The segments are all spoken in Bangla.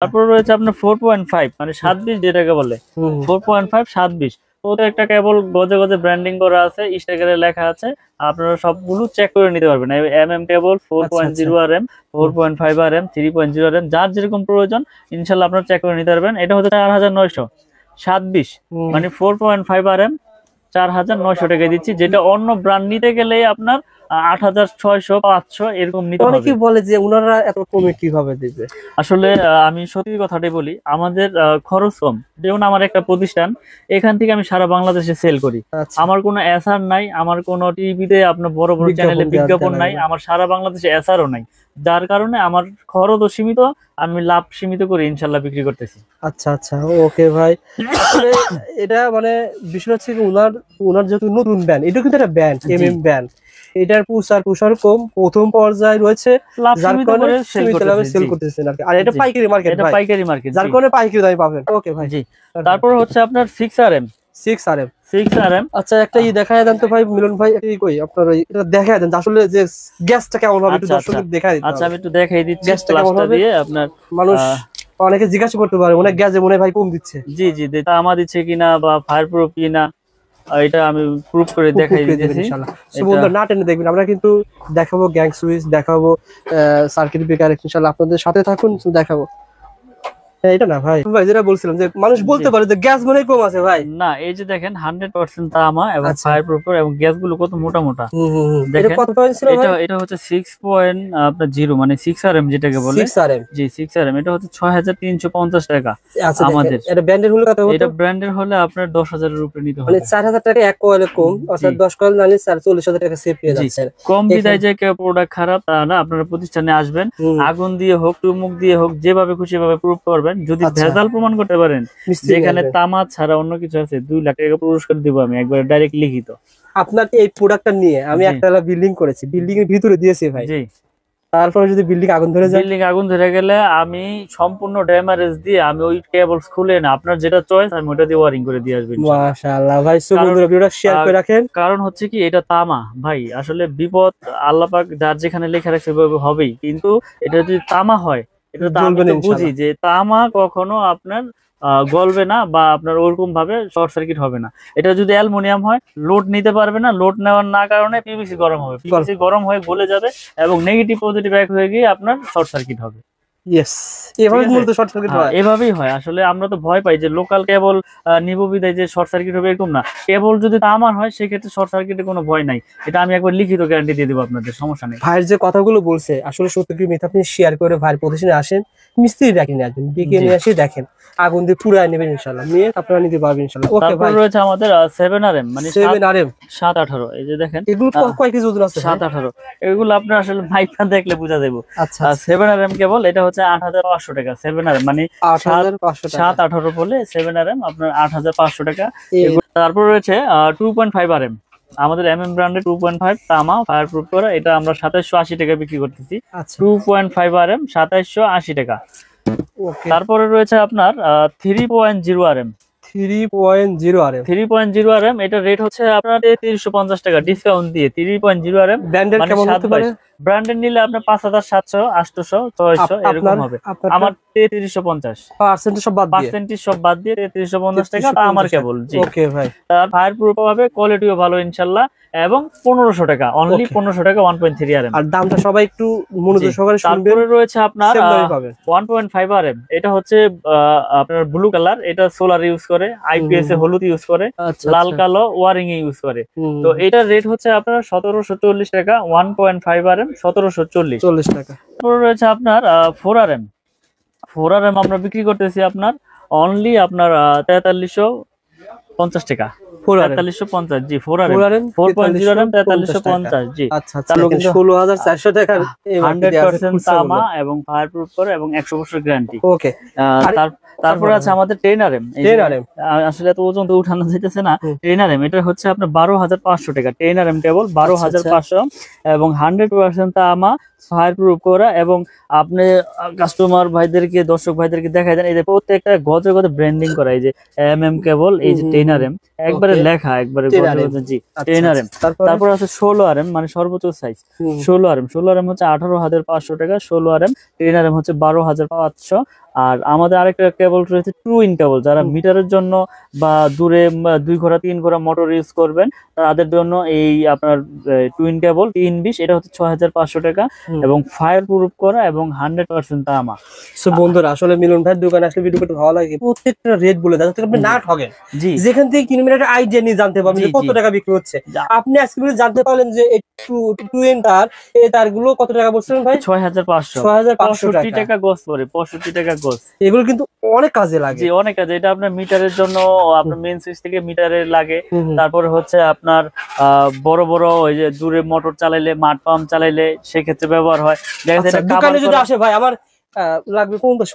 তারপর রয়েছে আপনার 4.5 মানে 720 যেটাকে বলে 4.5 720। ওদের একটা কেবল গজে গজে ব্র্যান্ডিং করা আছে, স্টিকারে লেখা আছে, আপনারা সবগুলো চেক করে নিতে পারবেন। কেবল 4.0 RM, 4.5 RM, 3.0 RM, যার যেরকম প্রয়োজন ইনশাল্লাহ আপনারা চেক করে নিতে পারবেন। এটা হচ্ছে 4927, মানে 4.5 RM 4900 টাকায় দিচ্ছি, যেটা অন্য ব্র্যান্ড নিতে গেলে আপনার 8600 500 এরকম নিতে হবে। অনেকেই বলে যে ওনারা এত কমে কিভাবে দিবে। আসলে আমি সত্যি কথাটাই বলি, আমাদের খরচ কম। যেমন আমার একটা প্রতিষ্ঠান, এখান থেকে আমি সারা বাংলাদেশে সেল করি। আমার কোনো এসআর নাই, আমার কোনো টিভিতে আপনার বড় বড় চ্যানেলে বিজ্ঞাপন নাই, আমার সারা বাংলাদেশে এসআরও নাই, যার কারণে আমার খরচও সীমিত, আমি লাভ সীমিত করে ইনশাল্লাহ বিক্রি করতেছি। আচ্ছা আচ্ছা, ওকে ভাই। আসলে এটা মানে বিষয় হচ্ছে ওনার যেহেতু নতুন ব্যান্ড, এটা কিন্তু একটা ব্যান্ড, ব্যান্ড, এটার প্রসার কম, প্রথম পর্যায়ে রয়েছে, যার কারণে সেল করতেছেন আর কি। আর এটা পাইকারি মার্কেট, এটা পাইকারি মার্কেট, যার কারণে পাইকারি দামে পাবেন। ওকে ভাই, জি। তারপর হচ্ছে আপনার 6 RM। আচ্ছা, একটা দেখায় দেন তো ভাই মিলন ভাই, কই আপনার এটা দেখায় দেন আসলে যে গ্যাসটা কেমন হবে, একটু দর্শকদের দেখায় দিতে। আচ্ছা, আমি একটু দেখাই দিচ্ছি গ্যাসটা কেমন হবে। দিয়ে আপনার মানুষ অনেকে জিজ্ঞাসা করতে পারে অনেক গ্যাসে মনে ভাই কম দিচ্ছে। জি জি, তামা দিচ্ছে কিনা বা ফায়ার প্রুফ কিনা, এটা আমি প্রুফ করে দেখাই দিতেছি ইনশাআল্লাহ। সুবন্ধু না টেনে দেখবেন, আমরা কিন্তু দেখাবো গ্যাং সুইচ, দেখাবো সার্কিট ব্রেকার, ইনশাআল্লাহ আপনাদের সাথে থাকুন, দেখাবো। এটা না ভাই, যেটা বলছিলাম যে মানুষ বলতে পারে যে গ্যাস মনে কম আছে ভাই, না, এই যে দেখেন 100% তামা এবং ফায়ার প্রুফ এবং গ্যাস গুলো কত মোটা মোটা। এটা কত পয়েন্ট ছিল ভাই? এটা হচ্ছে 6.0 মানে 6 RM যেটাকে বলে। 6 RM, জি 6 RM। এটা হচ্ছে 6350 টাকা আমাদের। এটা ব্র্যান্ডের হলে কত হতো? এটা ব্র্যান্ডের হলে আপনার 10,000 এর উপরে নিতে হবে, মানে 4000 টাকা এক কয়েলে কম, অর্থাৎ 10 কয়েল নিলে 44000 টাকা সেভ পেয়ে যাচ্ছেন। কম বিদায় যে কেউ প্রোডাক্ট খারাপ তা না, আপনারা প্রতিষ্ঠানে আসবেন, আগুন দিয়ে হোক, চুমুক দিয়ে হোক, যেভাবে খুশি ভাবে প্রুফ করবেন। যদি ভেজাল প্রমাণ করতে পারেন যেখানে তামা ছাড়া অন্য কিছু আছে, 2 লাখ টাকা পুরস্কার দিব আমি একবারে ডাইরেক্ট লিখিত। আপনার এই প্রোডাক্টটা নিয়ে আমি একটা বিল্ডিং করেছি, বিল্ডিং এর ভিতরে দিয়েছি ভাই। জি। তারপরে যদি বিল্ডিং আগুন ধরে যায়, বিল্ডিং আগুন ধরে গেলে আমি সম্পূর্ণ ড্যামেজ দিয়ে আমি ওই কেবলস খুলে না, আপনার যেটা চয়েস আমি ওটা দিয়ে ওয়্যারিং করে দিয়ে আসব। মাশাআল্লাহ ভাই, সো বন্ধুরা ভিডিওটা শেয়ার করে রাখেন। কারণ হচ্ছে কি, এটা তামা ভাই, আসলে বিপদ আল্লাহ পাক যার যেখানে লেখা রাখছে সেভাবে হবেই, কিন্তু এটা যদি তামা হয়, এটা তো আমি তো বুঝি যে তামা কখনো আপনার গলবে না বা আপনার ওরকম ভাবে শর্ট সার্কিট হবে না। এটা যদি অ্যালুমিনিয়াম হয়, লোড নিতে পারবে না, লোড নেওয়ার না কারণে পিভিসি গরম হবে, পিভিসি গরম হয়ে গলে যাবে এবং নেগেটিভ পজিটিভ এক হয়ে গিয়ে আপনার শর্ট সার্কিট হবে। এভাবেই হয়। আসলে আমরা তো ভয় পাই যে লোকাল কেবল নিব বিদায় যে শর্ট সার্কিট হবে, এরকম না। কেবল যদি তামার হয় সেক্ষেত্রে শর্ট সার্কিটের কোনো ভয় নাই, এটা আমি একবার লিখিত গ্যারান্টি দিয়ে দেবো আপনাদের, সমস্যা নেই। ভাইয়ের যে কথাগুলো বলছে আসলে সত্যি কি মিথ্যা, আপনি শেয়ার করে ভাইয়ের প্রতিষ্ঠানে আসেন, মিস্ত্রি ডাকি নিয়ে আসবেন, ডেকে নিয়ে আসি, দেখেন আগুন দিয়ে পুরাই নেবেন ইনশাআল্লাহ, নিয়ে আপনারা নিতে পারবেন ইনশাআল্লাহ। ওকে ভাই, রয়েছে আমাদের 7 RM মানে 7 RM 718, এই যে দেখেন এগুলো কয় কেজি ওজন আছে? 718। এগুলো আপনার আসলে মাইকটা দেখলে বুঝা যাবে। আচ্ছা, 7 RM কেবল, এটা হচ্ছে 8500 টাকা। 7 RM মানে 8500 টাকা, 718 বলে 7 RM আপনার 8500 টাকা। তারপর রয়েছে 2.5 RM, আমাদের ব্র্যান্ডের 2.5 তামা ফায়ার প্রুফ করা, এটা আমরা 2780 টাকা বিক্রি করতেছি। 2.5 RM 2780 টাকা। তারপরে রয়েছে আপনার 3.0 RM। 3.0 RM এটা রেট হচ্ছে আপনার 3350 টাকা ডিসকাউন্ট দিয়ে। 3.0 RM ব্র্যান্ডের কেমন হতে পারে? ব্র্যান্ডের নিলে আপনার 5700 800 600 এরকম হবে। আমার 3350 পার্সেন্টেজ সব বাদ দিয়ে 3350 টাকা আমার কেবল। জি ওকে ভাই। তার ফায়ার প্রুফ হবে, কোয়ালিটিও ভালো ইনশাআল্লাহ, এবং 1500 টাকা, অনলি 1500 টাকা 1.3 RM। আর দামটা সবাই একটু মনোযোগ সহকারে শুনবেন। তারপরে রয়েছে আপনার 1.5 RM, এটা হচ্ছে আপনার ব্লু কালার, এটা সোলার ইউজ করে, আইপিএস এ হলুদ ইউজ করে, লাল কালো ওয়ারিং এ ইউজ করে। তো এটার রেট হচ্ছে আপনার 1740 টাকা। 1.5 RM 1740 টাকা। তারপরে রয়েছে আপনার 4 RM। 4 RM আমরা বিক্রি করতেছি আপনার অনলি আপনার 4350 টাকা। 4350, জি 4 RM 4.0 RM 4350, জি। আচ্ছা আচ্ছা, 16400 টাকা 100% তামা এবং ফায়ার প্রুফ করে এবং 100 বছর গ্যারান্টি। ওকে। তারপরে আছে আমাদের 10 RM। আসলে এত ওজন তো উঠানো যাইতেছে না। 10 RM এটা হচ্ছে আপনার 12500 টাকা। 10 RM কেবল 12500 এবং 100% তামা ফায়ার প্রুফ করা, এবং আপনি কাস্টমার ভাইদেরকে, দর্শক ভাইদেরকে দেখাই দেন, এই যে প্রত্যেকটা গজে গজে ব্র্যান্ডিং করা, এই যে কেবল, এই যে 10RM একবারে লেখা, একবারে গজে গজে, জি 10RM। তারপর আছে 16RM, মানে সর্বোচ্চ সাইজ 16RM হচ্ছে 18,500 টাকা, 16RM। 10RM হচ্ছে 12,500। আর আমাদের আরেকটা কেবল রয়েছে টু ইন কেবল, যারা মিটারের জন্য বা দূরে 2 ঘোড়া 3 ঘোড়া মোটর ইউজ করবেন তাদের জন্য এই আপনার টুইন কেবল 320, এটা হচ্ছে 6,500 টাকা, এবং ফায়ার প্রুফ করা এবং 100% তামা। সো বন্ধুরা, আসলে মিলন ভাইয়ের দোকানে আসলে ভিডিও করতে ভালো লাগে, প্রত্যেকটা রেট বলে দেয় যাতে আপনি না ঠকেন। জি, যেখান থেকে কিনবেন একটা আইডিয়া নিয়ে জানতে পারবেন যে কত টাকা বিক্রি হচ্ছে। আপনি আজকে জানতে পারলেন যে টুইন তার, এই তারগুলো কত টাকা বলছিলেন ভাই? 6,500 6,500 টাকা গজ পড়ে, 65 টাকা গজ। এগুলো কিন্তু অনেক কাজে লাগে। জি, অনেক কাজে। এটা আপনার মিটারের জন্য, আপনার মেইন সুইচ থেকে মিটারে লাগে। তারপরে হচ্ছে আপনার বড় বড় ওই যে দূরে মোটর চালাইলে, মাঠ পাম্প চালাইলে সেক্ষেত্রে ব্যবহার হয়। দেখা যায় দোকানে যদি আসে ভাই আমার লাগবে 50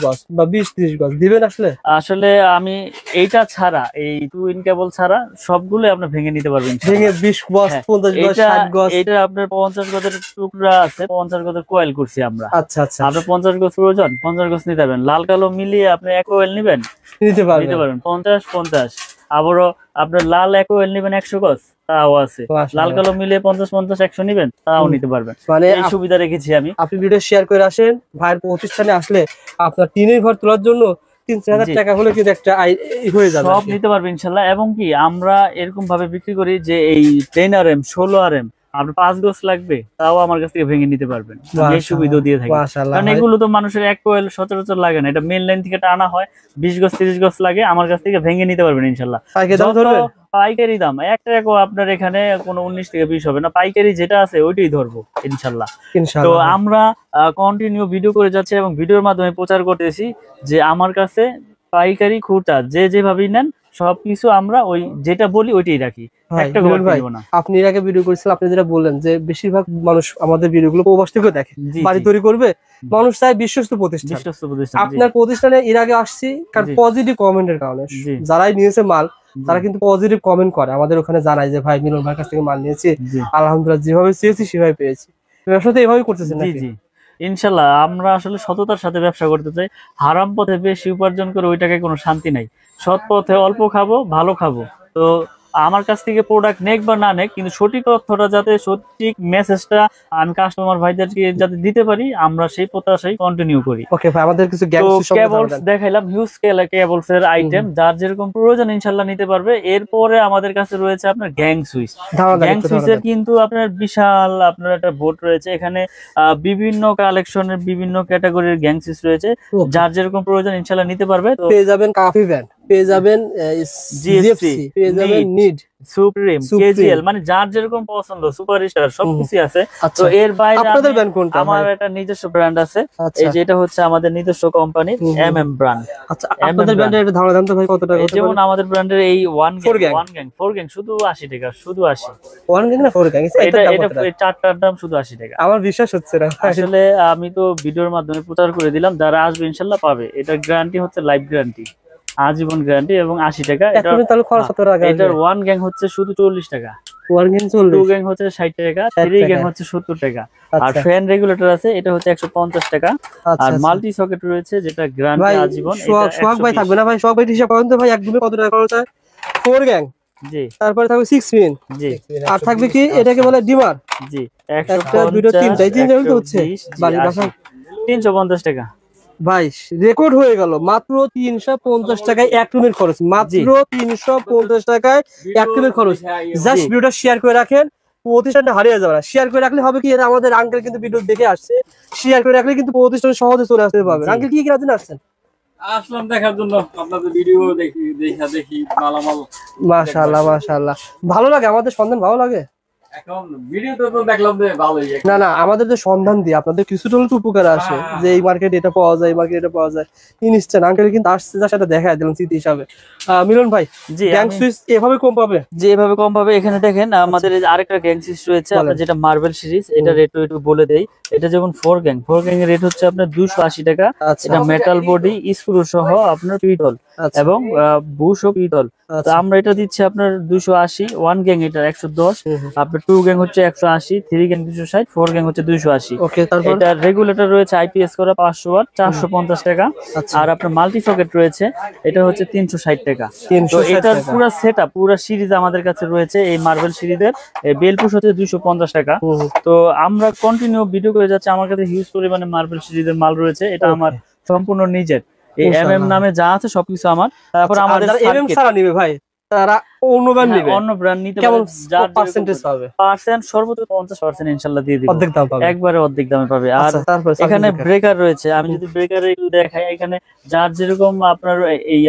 গজ বা 20-30 গজ দিবেন আসলে? আসলে আমি এইটা ছাড়া, এই টুইন কেবল ছাড়া সবগুলো আপনি ভেঙে নিতে পারবেন, ভেঙে 20 গজ 50 গজ 60 গজ। এটা আপনার 50 গজের টুকরা আছে, 50 গজের কোয়েল করছি আমরা। আচ্ছা আচ্ছা, আপনার 50 গজ প্রয়োজন, 50 গজ নিতে পারবেন। লাল কালো মিলিয়ে আপনি এক কোয়েল নিবেন, নিতে পারবেন 50-50। আবারও আপনার লাল এক কোয়েল নিবেন 100 গজ, তাও আছে। লাল কালো মিলিয়ে 50-50-100 নিবেন, তাও নিতে পারবেন। মানে এই সুবিধা রেখেছি আমি। আপনি ভিডিও শেয়ার করে আসেন, ভাইয়ের প্রতিষ্ঠানে আসলে আপনার টিনের ঘর তোলার জন্য 3-4 হাজার টাকা হলে কিন্তু একটা হয়ে যাবে, সব নিতে পারবেন ইনশাল্লাহ। এবং কি আমরা এরকম ভাবে বিক্রি করি যে এই 10RM 16RM আপনার 5 গজ লাগবে, তাও আমার কাছ থেকে ভেঙে নিতে পারবেন, এই সুবিধা দিয়ে থাকি। কারণ এগুলো তো মানুষের এক কোয়েল সচরাচর লাগে না, এটা মেন লাইন থেকে টানা হয়, 20 গজ 30 গজ লাগে, আমার কাছ থেকে ভেঙে নিতে পারবেন ইনশাল্লাহ। পাইকারি দাম 1 টাকা, আপনার এখানে কোনো 19 থেকে 20 হবে না, পাইকারি যেটা আছে ওইটাই ধরবো ইনশাল্লাহ। তো আমরা কন্টিনিউ ভিডিও করে যাচ্ছি এবং ভিডিওর মাধ্যমে প্রচার করতেছি যে আমার কাছে পাইকারি খুচরা যে যেভাবেই নেন সবকিছু আমরা ওই যেটা বলি ওইটাই রাখি, একটা ঘর কিনবো না। আপনি এর আগে ভিডিও করেছিলেন, আপনি যেটা বললেন যে বেশিরভাগ মানুষ আমাদের ভিডিওগুলো প্রবাস থেকে দেখে, বাড়ি তৈরি করবে, মানুষ চায় বিশ্বস্ত প্রতিষ্ঠান। আপনার প্রতিষ্ঠানে এর আগে আসছি কারণ পজিটিভ কমেন্টের কারণে, যারাই নিয়েছে মাল তারা কিন্তু পজিটিভ কমেন্ট করে, আমাদের ওখানে জানায় যে ভাই মিলন ভাইয়ের কাছ থেকে মাল নিয়েছি, আলহামদুলিল্লাহ যেভাবে চেয়েছি সেভাবে পেয়েছি। ব্যবসা তো এভাবেই করতেছেন নাকি? জি ইনশাল্লাহ, আমরা আসলে সততার সাথে ব্যবসা করতে চাই। হারাম পথে বেশি উপার্জন করে ওই টাকায় কোনো শান্তি নাই। সৎ পথে অল্প খাবো, ভালো খাবো। তো আমার কাছ থেকে প্রোডাক্ট নেক বা না নেক, কিন্তু সঠিক তথ্যটা যাতে, সঠিক মেসেজটা আমি কাস্টমার ভাইদেরকে যাতে দিতে পারি, আমরা সেই প্রত্যাশাই কন্টিনিউ করি। ওকে ভাই, আমাদের কিছু কেবলস দেখাইলাম, হিউজ কেবলস এর আইটেম, যার যেরকম প্রয়োজন ইনশাআল্লাহ নিতে পারবে। এরপরে আমাদের কাছে রয়েছে আপনার গ্যাং সুইচ। গ্যাং সুইচের কিন্তু আপনার বিশাল আপনার একটা বোর্ড রয়েছে, এখানে বিভিন্ন কালেকশনের বিভিন্ন ক্যাটাগরির গ্যাং সুইচ রয়েছে, যার যেরকম প্রয়োজন ইনশাআল্লাহ নিতে পারবে। তো পেয়ে যাবেন কাফি ব্যান্ড, পেয়ে যাবেন জিএফসি, পেয়ে যাবেন নিড, সুপ্রিম, কেজিএল, মানে যার যেরকম পছন্দ, সুপারস্টার সবকিছু আছে। তো এর বাইরে আপনাদের ব্র্যান্ড কোনটা? আমার একটা নিজস্ব ব্র্যান্ড আছে, এই যে এটা হচ্ছে আমাদের নিজস্ব কোম্পানি ব্র্যান্ড। আচ্ছা, আপনাদের ব্র্যান্ডের এটা ধারণা দাম তো ভাই কত টাকা? যেমন আমাদের ব্র্যান্ডের এই ওয়ান গ্যাং শুধু 80 টাকা, শুধু 80। ওয়ান গ্যাং না ফোর গ্যাং? এটা চারটার দাম শুধু 80 টাকা। আমার বিশ্বাস হচ্ছে না আসলে, আমি তো ভিডিওর মাধ্যমে প্রচার করে দিলাম, যারা আসবে ইনশাআল্লাহ পাবে। এটা গ্যারান্টি হচ্ছে লাইফ গ্যারান্টি, আজীবন গ্যারান্টি, এবং 80 টাকা। এটার ওয়ান গ্যাং হচ্ছে শুধু 40 টাকা, টু গ্যাং হচ্ছে 60 টাকা, থ্রি গ্যাং হচ্ছে 70 টাকা। আর ফ্যান রেগুলেটর আছে, এটা হচ্ছে 150 টাকা। আর মাল্টি সকেট রয়েছে, যেটা গ্যারান্টি আজীবন। সোহাগ ভাই থাকবে না ভাই? সোহাগ ভাই হিসাব করেন তো ভাই, একদমই কত টাকা খরচ হয়? ফোর গ্যাং, জি। তারপরে থাকবে 6 পিন, জি। আর থাকবে কি এটাকে বলে ডিমার, জি। 150 হচ্ছে 350 টাকা। ভাই রেকর্ড হয়ে গেল, মাত্র 350 টাকায় এক রুমের খরচ, মাত্র 350 টাকায় এক রুমের খরচ। জাস্ট ভিডিওটা শেয়ার করে রাখেন, প্রতিষ্ঠানটা হারিয়ে যাবে না। শেয়ার করে রাখলে হবে কি, এটা আমাদের আঙ্কেল কিন্তু ভিডিও দেখে আসছে, শেয়ার করে রাখলে কিন্তু প্রতিষ্ঠানে সহজে চলে আসতে পারবে। আঙ্কেল কি কিনার জন্য আসছেন? আসলাম দেখার জন্য, আপনাদের ভিডিও দেখি মালামাল। মাশাআল্লাহ মাশাআল্লাহ, ভালো লাগে আমাদের সন্ধান, ভালো লাগে। এখন ভিডিওতে তো দেখলাম যে ভালোই। না না, আমাদের যে সন্ধান দিয়ে আপনাদের কিছুটা হলে তো উপকার আসে, যে এই মার্কেটে এটা পাওয়া যায়, এই মার্কেটে এটা পাওয়া যায়। ইনস্ট্যান্ট আঙ্কেল কিন্তু আসছে, যা সেটা দেখায় দিলাম স্মৃতি হিসাবে। মিলন ভাই, জি, গ্যাং সুইচ এভাবে কম পাবে? জি, এভাবে কম পাবে। এখানে দেখেন আমাদের আরেকটা গ্যাং সুইচ রয়েছে, আপনার যেটা মার্বেল সিরিজ, এটা রেট একটু বলে দেই। এটা যেমন ফোর গ্যাং এর রেট হচ্ছে আপনার 280 টাকা। এটা মেটাল বডি, স্ক্রু সহ আপনার পিতল এবং বুশ ও পিতল। তো আমরা এটা দিচ্ছি আপনার 280। ওয়ান গ্যাং এটা 110, আপনার 2 গ্যাং হচ্ছে 180, 3 গ্যাং 260, 4 গ্যাং হচ্ছে 280। ওকে, তারপর এটা রেগুলেটর রয়েছে আইপিএস করা 500 ওয়াট, 450 টাকা। আচ্ছা। আর আপনার মাল্টি সকেট রয়েছে, এটা হচ্ছে 360 টাকা। তো 360 এটার টাকা। পুরো সেটআপ, পুরো সিরিজ আমাদের কাছে রয়েছে। এই মার্বেল সিরিজের বেল পুশ হচ্ছে 250 টাকা। তো আমরা কন্টিনিউ ভিডিও করে যাচ্ছি, আমার কাছে হিউজ পরিমাণে মার্বেল সিরিজের মাল রয়েছে। এটা আমার সম্পূর্ণ নিজের, এই এমএম নামে যা আছে সবকিছু আমার। তারপর আচ্ছা, আমাদের আর যারা এমএম ছাড়া নিবে ভাই, তারা অন্য ব্র্যান্ড নিবে, অন্য ব্র্যান্ড নিতে কেমন পারে। যার পার্সেন্টেজ পাবে? পার্সেন্ট সর্বোচ্চ 50% ইনশাআল্লাহ দিয়ে দিব, অর্ধেক দাম পাবে, একবারে অর্ধেক দামে পাবে। আর আচ্ছা, তারপর এখানে ব্রেকার রয়েছে, আমি যদি ব্রেকারে একটু দেখাই, এখানে যার যেরকম আপনার এই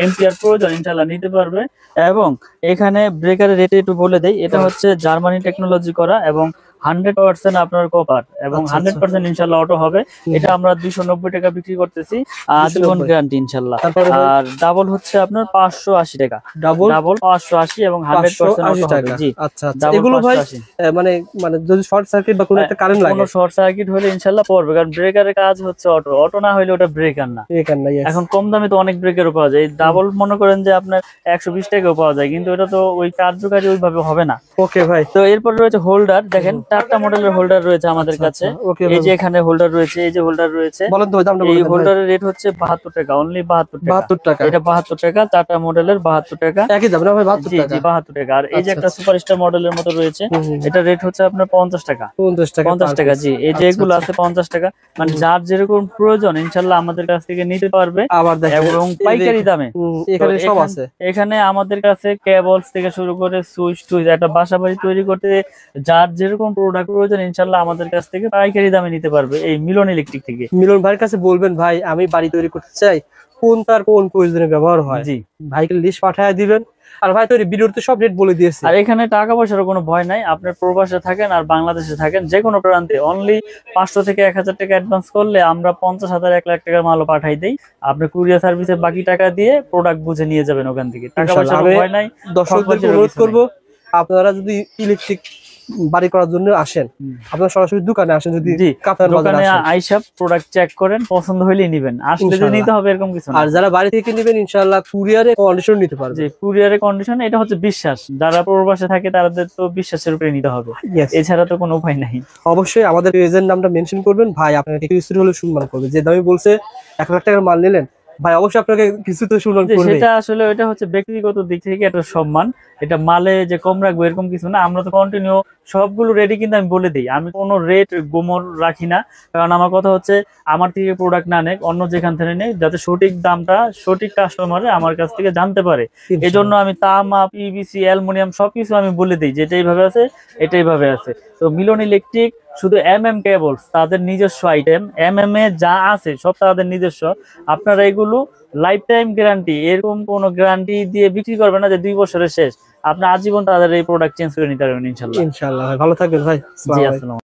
এম্পিয়ার প্রয়োজন ইনশাআল্লাহ নিতে পারবে। এবং এখানে ব্রেকারের রেট একটু বলে দেই, এটা হচ্ছে জার্মানি টেকনোলজি করা এবং 100% আপনার কপার এবং আচ্ছা, 100% ইনশাআল্লাহ অটো হবে। এটা আমরা 290 টাকা বিক্রি করতেছি, আজীবন 290 গ্যারান্টি ইনশাআল্লাহ। তারপরে ভাই? আর ডাবল হচ্ছে আপনার 580 টাকা, ডাবল ডাবল 580 এবং 100% অটো হবে। টাকা। জি, আচ্ছা আচ্ছা, ডাবল এগুলো ভাই 580। মানে মানে যদি শর্ট সার্কিট বা কোনো একটা কারেন্ট লাগে, কোনো শর্ট সার্কিট হলে ইনশাআল্লাহ পড়বে, কারণ ব্রেকারের কাজ হচ্ছে অটো, অটো না হলে ওটা ব্রেকার না। এখানে নাই। এখন কম দামে তো অনেক ব্রেকারও পাওয়া যায়, ডাবল মনে করেন যে আপনার 120 টাকাও পাওয়া যায়, কিন্তু এটা তো ওই কার্যকারী ওইভাবে হবে না। ওকে ভাই, তো এরপর রয়েছে হোল্ডার, দেখেন 4টা মডেলের হোল্ডার রয়েছে আমাদের কাছে। ওকে এই যে এখানে হোল্ডার রয়েছে, এই যে হোল্ডার রয়েছে, বলেন তো দামটা এই বলেন ভাই। হোল্ডারের রেট হচ্ছে 72 টাকা, অনলি 72 টাকা। 72 টাকা, এটা 72 টাকা, 4টা মডেলের 72 টাকা। একই দাম না ভাই? 72 জি টাকা, জি 72 টাকা। আর এই যে আচ্ছা, একটা আচ্ছা। সুপারস্টার মডেলের মতো রয়েছে, এটা রেট হচ্ছে আপনার 50 টাকা। 50 টাকা, 50 টাকা, জি। এই যে এগুলো আছে 50 টাকা, মানে যার যেরকম প্রয়োজন ইনশাআল্লাহ আমাদের কাছ থেকে নিতে পারবে আবার দেখেন এবং পাইকারি দামে। এখানে তো সব আছে। এখানে আমাদের কাছে কেবলস থেকে শুরু করে সুইচ টুইচ, একটা বাসাবাড়ি তৈরি করতে যার যেরকম প্রোডাক্ট প্রয়োজন ইনশাআল্লাহ আমাদের কাছ থেকে পাইকারি দামে নিতে পারবে এই মিলন ইলেকট্রিক থেকে। মিলন ভাইয়ের কাছে বলবেন, ভাই আমি বাড়ি তৈরি করতে চাই, কোন তার কোন প্রয়োজনে ব্যবহার হয়, জি। ভাইকে লিস্ট পাঠায় দিবেন। আর ভাই তো ভিডিওতে সব রেট বলে দিয়েছে। আর এখানে টাকা পয়সার কোনো ভয় নাই, আপনার প্রবাসে থাকেন আর বাংলাদেশে থাকেন, যে কোনো প্রান্তে অনলি 500 থেকে 1000 টাকা অ্যাডভান্স করলে আমরা 50,000 1 লাখ টাকার মালও পাঠাই দেই। আপনি কুরিয়ার সার্ভিসে বাকি টাকা দিয়ে প্রোডাক্ট বুঝে নিয়ে যাবেন ওখান থেকে, টাকা পয়সার ইনশাআল্লাহ, ভয় নাই। দর্শকদেরকে ঠকবাজিরও অনুরোধ কিছু করবো, আপনারা যদি ইলেকট্রিক বাড়ি করার জন্য আসেন, আপনারা সরাসরি দোকানে আসেন, যদি জি, কাতার বাজারে দোকানে আসেন। আইসা প্রোডাক্ট চেক করেন, পছন্দ হইলেই নিবেন, আসলে যে ইনশাআল্লাহ। নিতে হবে এরকম কিছু না। আর যারা বাড়ি থেকে নেবেন ইনশাআল্লাহ কুরিয়ারে কন্ডিশন নিতে পারবে। যে কুরিয়ারের কন্ডিশন, এটা হচ্ছে বিশ্বাস, যারা প্রবাসে থাকে তাদের তো বিশ্বাসের উপরে নিতে হবে, Yes, এছাড়া তো কোনো উপায় নাই। অবশ্যই আমাদের পেজের নামটা মেনশন করবেন, ভাই আপনাকে কিছু হলে সম্মান করবে। যে দামে বলছে 1 লাখ টাকার মাল নিলেন, ভাই অবশ্যই আপনাকে কিছু তো সম্মান যে করবে। সেটা আসলে ওইটা হচ্ছে ব্যক্তিগত দিক থেকে একটা সম্মান, এটা মালে যে কম রাখবো এরকম কিছু না। আমরা তো কন্টিনিউ সবগুলো রেডি, কিন্তু আমি বলে দিই আমি কোনো রেট গোমর রাখি না, কারণ আমার কথা হচ্ছে আমার থেকে প্রোডাক্ট না নেক, অন্য যেখান থেকে নেই, যাতে সঠিক দামটা সঠিক কাস্টমারে আমার কাছ থেকে জানতে পারে। এই জন্য আমি তামা, পিভিসি, অ্যালুমিনিয়াম সবকিছু আমি বলে দিই যে এটাই ভাবে আছে, এটাই ভাবে আছে। তো মিলন ইলেকট্রিক শুধু এমএম কেবলস তাদের নিজস্ব আইটেম, এমএম এ যা আছে সব তাদের নিজস্ব। আপনারা এগুলো লাইফ টাইম গ্যারান্টি, এরকম কোনো গ্যারান্টি দিয়ে বিক্রি করবেন না যে 2 বছরের শেষ, আপনি আজীবন তাদের এই প্রোডাক্ট চেঞ্জ করে নিতে পারবেন ইনশাআল্লাহ। ইনশাআল্লাহ, ভাই ভালো থাকবেন ভাই। জি, আসসালাম।